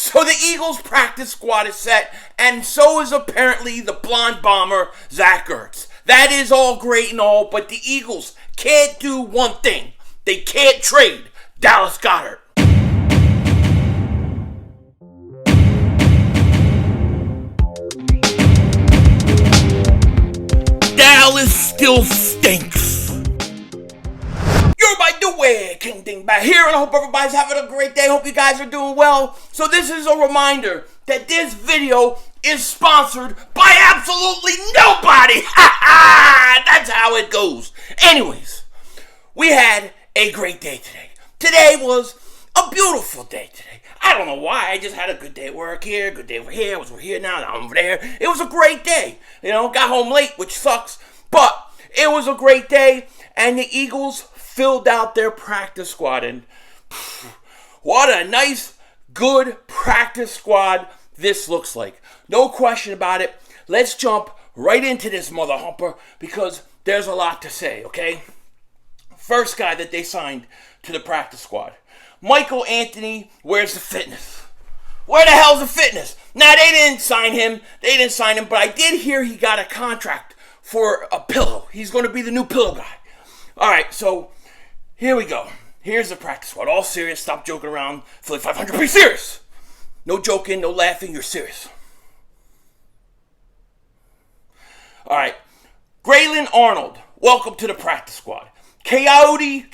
So the Eagles practice squad is set, and so is apparently the blonde bomber, Zach Ertz. That is all great and all, but the Eagles can't do one thing. They can't trade Dallas Goedert. Dallas still stinks. You're by the way, King Dingbat here, and I hope everybody's having a great day. Hope you guys are doing well. So this is a reminder that this video is sponsored by absolutely nobody. That's how it goes. Anyways, we had a great day today. Today was a beautiful day today. I don't know why. I just had a good day at work here, good day over here. I was over here now I'm over there. It was a great day. Got home late, which sucks. But it was a great day, and the Eagles filled out their practice squad. And what a nice, good practice squad this looks like. No question about it. Let's jump right into this mother humper because there's a lot to say, okay? First guy that they signed to the practice squad. Michael Anthony, where's the fitness? Where the hell's the fitness? Now, they didn't sign him, but I did hear he got a contract for a pillow. He's going to be the new pillow guy. All right, so here we go. Here's the practice squad. All serious. Stop joking around. Philly 500. Be serious. No joking, no laughing. You're serious. All right. Graylin Arnold, welcome to the practice squad. Coyote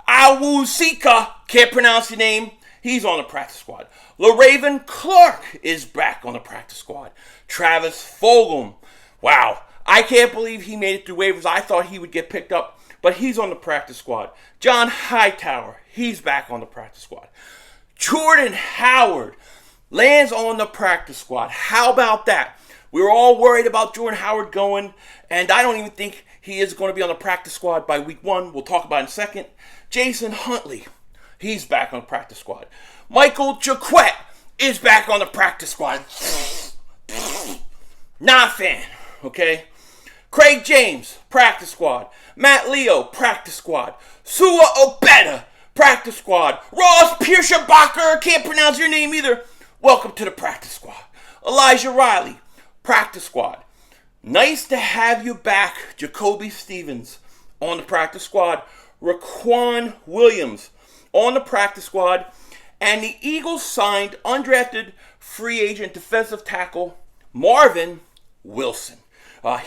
Awusika, can't pronounce your name. He's on the practice squad. LaRaven Clark is back on the practice squad. Travis Fulgham. Wow. I can't believe he made it through waivers. I thought he would get picked up, but he's on the practice squad. John Hightower, he's back on the practice squad. Jordan Howard lands on the practice squad. How about that? We were all worried about Jordan Howard going, and I don't even think he is going to be on the practice squad by week 1. We'll talk about it in a second. Jason Huntley, he's back on the practice squad. Michael Jaquette is back on the practice squad. Not a fan, okay? Craig James, practice squad. Matt Leo, practice squad. Sua Obeta, practice squad. Ross Piershabacher, can't pronounce your name either. Welcome to the practice squad. Elijah Riley, practice squad. Nice to have you back, Jacoby Stevens, on the practice squad. Raquan Williams on the practice squad. And the Eagles signed undrafted free agent defensive tackle Marvin Wilson.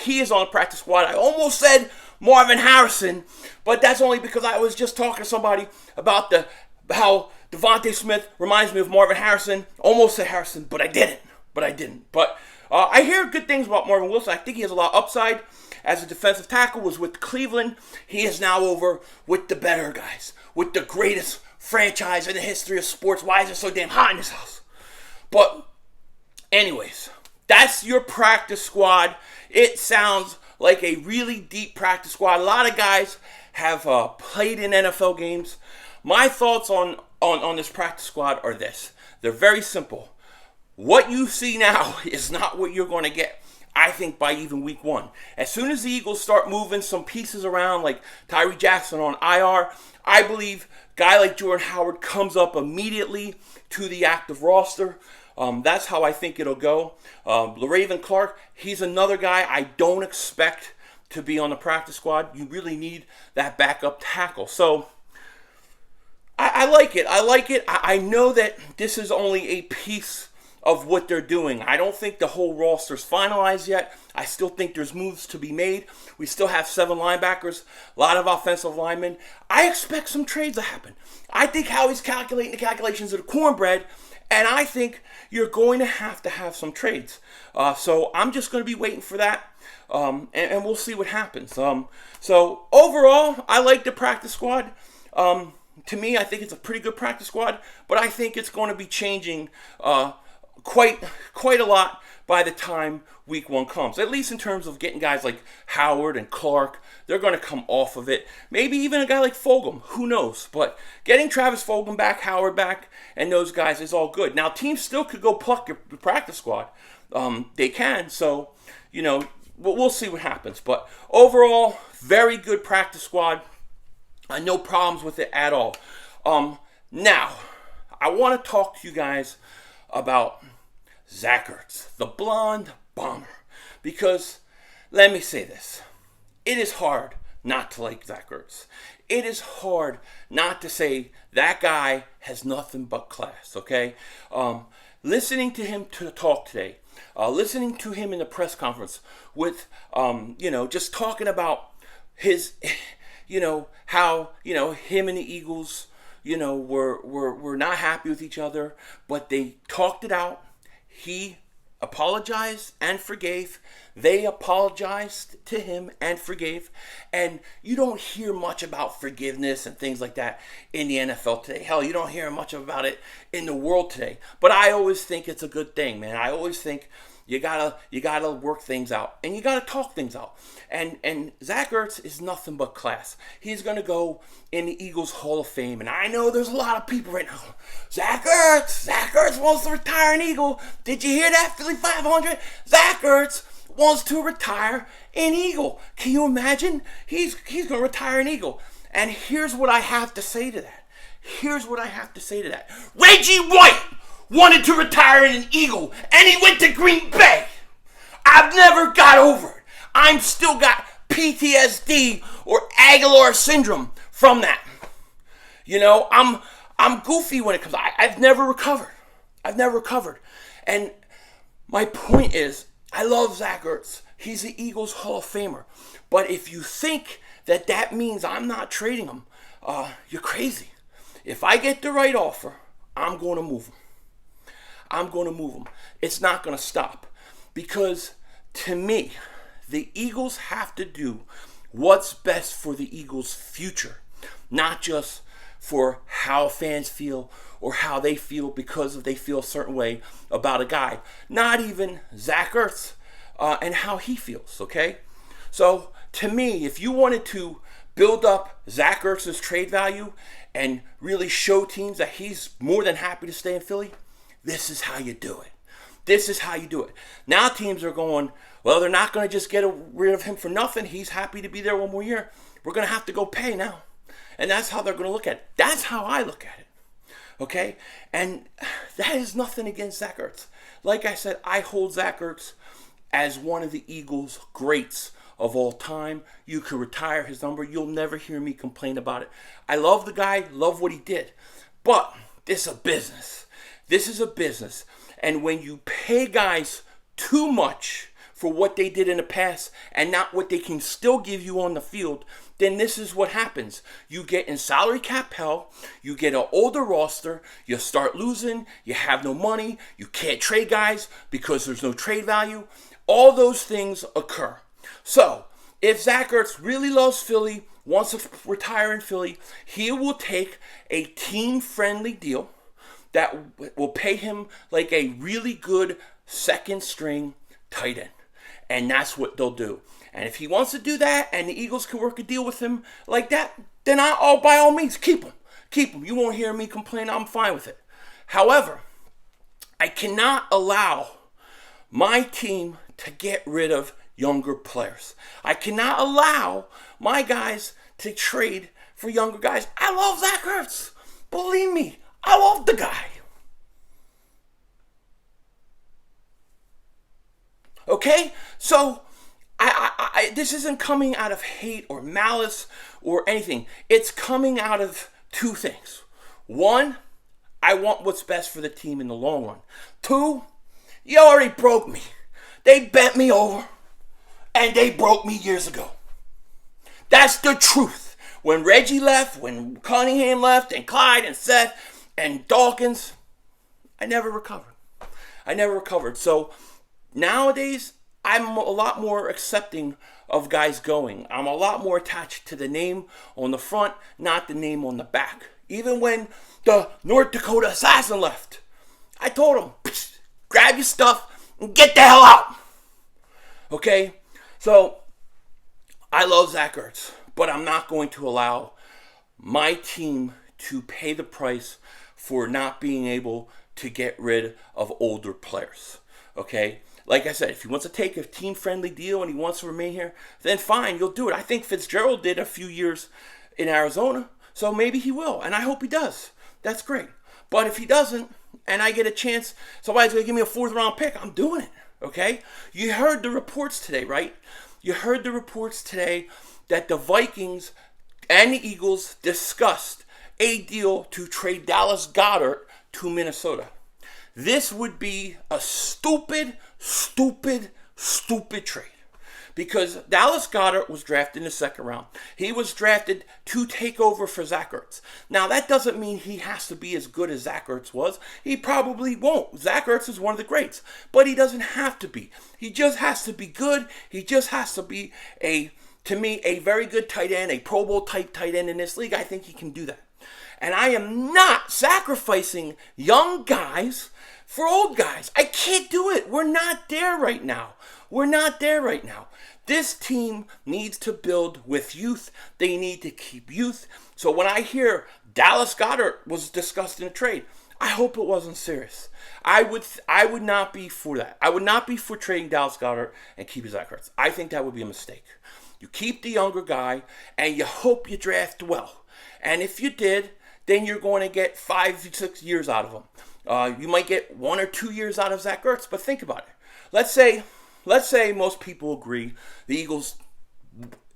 He is on the practice squad. I almost said Marvin Harrison, but that's only because I was just talking to somebody about how Devontae Smith reminds me of Marvin Harrison. Almost said Harrison, but I didn't. But I hear good things about Marvin Wilson. I think he has a lot of upside. As a defensive tackle, was with Cleveland. He is now over with the better guys, with the greatest franchise in the history of sports. Why is it so damn hot in this house? But anyways, that's your practice squad. It sounds like a really deep practice squad. A lot of guys have played in NFL games. My thoughts on this practice squad are this. They're very simple. What you see now is not what you're going to get, I think, by even week 1. As soon as the Eagles start moving some pieces around, like Tyree Jackson on IR, I believe a guy like Jordan Howard comes up immediately to the active roster. That's how I think it'll go. LaRaven Clark, he's another guy I don't expect to be on the practice squad. You really need that backup tackle. So I like it. I know that this is only a piece of what they're doing. I don't think the whole roster's finalized yet. I still think there's moves to be made. We still have 7 linebackers, a lot of offensive linemen. I expect some trades to happen. I think Howie's calculating the calculations of the cornbread, and I think you're going to have some trades. So I'm just going to be waiting for that, and we'll see what happens. So overall, I like the practice squad. To me, I think it's a pretty good practice squad, but I think it's going to be changing quite a lot by the time week 1 comes. At least in terms of getting guys like Howard and Clark. They're going to come off of it. Maybe even a guy like Fulgham. Who knows? But getting Travis Fulgham back, Howard back, and those guys is all good. Now, teams still could go pluck your practice squad. They can. So, we'll see what happens. But overall, very good practice squad. No problems with it at all. Now, I want to talk to you guys about Zach Ertz, the blonde bomber. Because, let me say this, it is hard not to like Zach Ertz. It is hard not to say that guy has nothing but class, okay? Listening to him to talk today, listening to him in the press conference with, just talking about his, how, him and the Eagles, were not happy with each other, but they talked it out. He apologized and forgave. They apologized to him and forgave. And you don't hear much about forgiveness and things like that in the NFL today. Hell, you don't hear much about it in the world today. But I always think it's a good thing, man. I always think you gotta work things out, and you gotta talk things out. And Zach Ertz is nothing but class. He's gonna go in the Eagles Hall of Fame, and I know there's a lot of people right now. Zach Ertz wants to retire an Eagle. Did you hear that, Philly 500? Zach Ertz wants to retire an Eagle. Can you imagine? He's gonna retire an Eagle. And here's what I have to say to that. Reggie White wanted to retire an Eagle, and he went to Green Bay. I've never got over it. I'm still got PTSD or Aguilar syndrome from that. I'm goofy when it comes. I've never recovered. And my point is, I love Zach Ertz. He's the Eagles Hall of Famer. But if you think that means I'm not trading him, you're crazy. If I get the right offer, I'm going to move him. It's not going to stop. Because to me, the Eagles have to do what's best for the Eagles' future. Not just for how fans feel or how they feel because they feel a certain way about a guy. Not even Zach Ertz and how he feels, okay? So, to me, if you wanted to build up Zach Ertz's trade value and really show teams that he's more than happy to stay in Philly, this is how you do it. Now teams are going, well, they're not going to just get rid of him for nothing. He's happy to be there one more year. We're going to have to go pay now. And that's how they're going to look at it. That's how I look at it. Okay? And that is nothing against Zach Ertz. Like I said, I hold Zach Ertz as one of the Eagles' greats of all time. You could retire his number. You'll never hear me complain about it. I love the guy, love what he did. But this is a business. And when you pay guys too much for what they did in the past and not what they can still give you on the field, then this is what happens. You get in salary cap hell, you get an older roster, you start losing, you have no money, you can't trade guys because there's no trade value. All those things occur. So, if Zach Ertz really loves Philly, wants to retire in Philly, he will take a team-friendly deal that will pay him like a really good second-string tight end. And that's what they'll do. And if he wants to do that and the Eagles can work a deal with him like that, then I'll by all means keep him. You won't hear me complain. I'm fine with it. However, I cannot allow my team to get rid of younger players. I cannot allow my guys to trade for younger guys. I love Zach Ertz. Believe me, I love the guy. Okay? So, this isn't coming out of hate or malice or anything. It's coming out of two things. One, I want what's best for the team in the long run. Two, you already broke me. They bent me over, and they broke me years ago. That's the truth. When Reggie left, when Cunningham left, and Clyde and Seth and Dawkins, I never recovered. So nowadays, I'm a lot more accepting of guys going. I'm a lot more attached to the name on the front, not the name on the back. Even when the North Dakota Assassin left, I told him, grab your stuff and get the hell out. Okay? So, I love Zach Ertz, but I'm not going to allow my team to pay the price for not being able to get rid of older players. Okay? Like I said, if he wants to take a team-friendly deal and he wants to remain here, then fine, you'll do it. I think Fitzgerald did a few years in Arizona, so maybe he will, and I hope he does. That's great. But if he doesn't, and I get a chance, somebody's going to give me a 4th round pick, I'm doing it, okay? You heard the reports today, right? You heard the reports today that the Vikings and the Eagles discussed a deal to trade Dallas Goedert to Minnesota. This would be a stupid trade. Because Dallas Goedert was drafted in the 2nd round. He was drafted to take over for Zach Ertz. Now, that doesn't mean he has to be as good as Zach Ertz was. He probably won't. Zach Ertz is one of the greats. But he doesn't have to be. He just has to be good. He just has to be, to me, a very good tight end, a Pro Bowl type tight end in this league. I think he can do that. And I am not sacrificing young guys for old guys. I can't do it. We're not there right now. This team needs to build with youth. They need to keep youth. So when I hear Dallas Goedert was discussed in a trade, I hope it wasn't serious. I would not be for that. I would not be for trading Dallas Goedert and keeping Zach Ertz. I think that would be a mistake. You keep the younger guy and you hope you draft well. And if you did, then you're going to get 5-6 years out of him. You might get 1 or 2 years out of Zach Ertz, but think about it. Let's say most people agree the Eagles,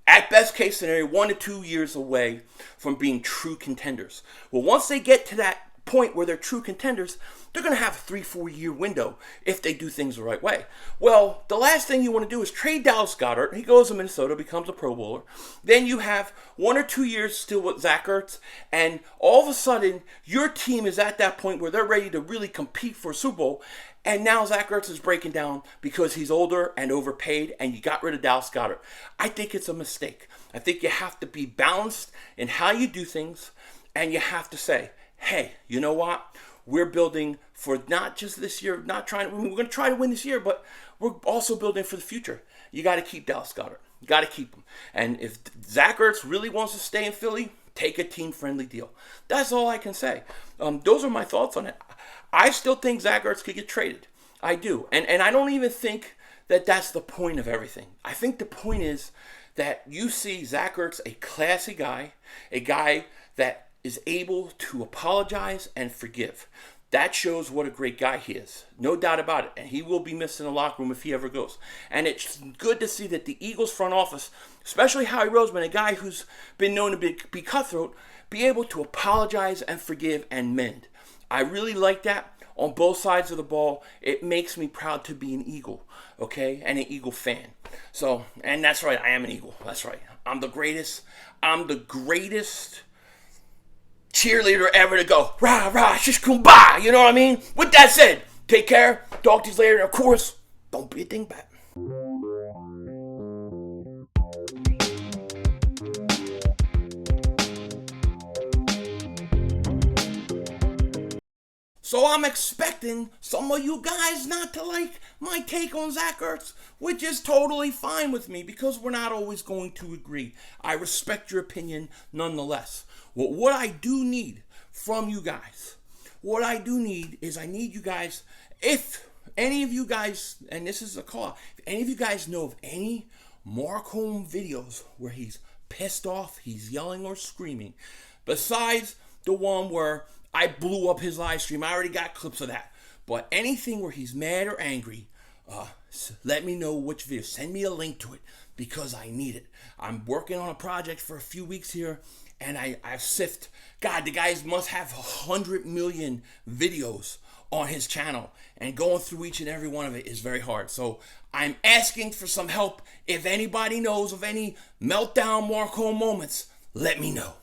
at best case scenario, 1 to 2 years away from being true contenders. Well, once they get to that point where they're true contenders, they're going to have a 3-4 year window if they do things the right way. Well, the last thing you want to do is trade Dallas Goedert. He goes to Minnesota, becomes a Pro Bowler. Then you have 1 or 2 years still with Zach Ertz, and all of a sudden, your team is at that point where they're ready to really compete for a Super Bowl. And now Zach Ertz is breaking down because he's older and overpaid, and you got rid of Dallas Goedert. I think it's a mistake. I think you have to be balanced in how you do things, and you have to say, hey, you know what? We're building for not just this year, we're going to try to win this year, but we're also building for the future. You got to keep Dallas Goedert. You got to keep him. And if Zach Ertz really wants to stay in Philly, take a team-friendly deal. That's all I can say. Those are my thoughts on it. I still think Zach Ertz could get traded. I do. And I don't even think that that's the point of everything. I think the point is that you see Zach Ertz, a classy guy, a guy that is able to apologize and forgive. That shows what a great guy he is. No doubt about it. And he will be missed in the locker room if he ever goes. And it's good to see that the Eagles front office, especially Howie Roseman, a guy who's been known to be cutthroat, be able to apologize and forgive and mend. I really like that on both sides of the ball. It makes me proud to be an Eagle, okay, and an Eagle fan. So, and that's right, I am an Eagle. That's right. I'm the greatest cheerleader ever to go, rah, rah, shish kumbah, you know what I mean? With that said, take care, talk to you later, and of course, don't be a dingbat. So I'm expecting some of you guys not to like my take on Zach Ertz, which is totally fine with me because we're not always going to agree. I respect your opinion nonetheless. Well, what I do need from you guys, I need you guys, if any of you guys, and this is a call, if any of you guys know of any Mark Holm videos where he's pissed off, he's yelling or screaming, besides the one where I blew up his live stream. I already got clips of that. But anything where he's mad or angry, let me know which video. Send me a link to it because I need it. I'm working on a project for a few weeks here, and I've sifted. God, the guys must have 100 million videos on his channel, and going through each and every one of it is very hard. So I'm asking for some help. If anybody knows of any meltdown Mark Holm moments, let me know.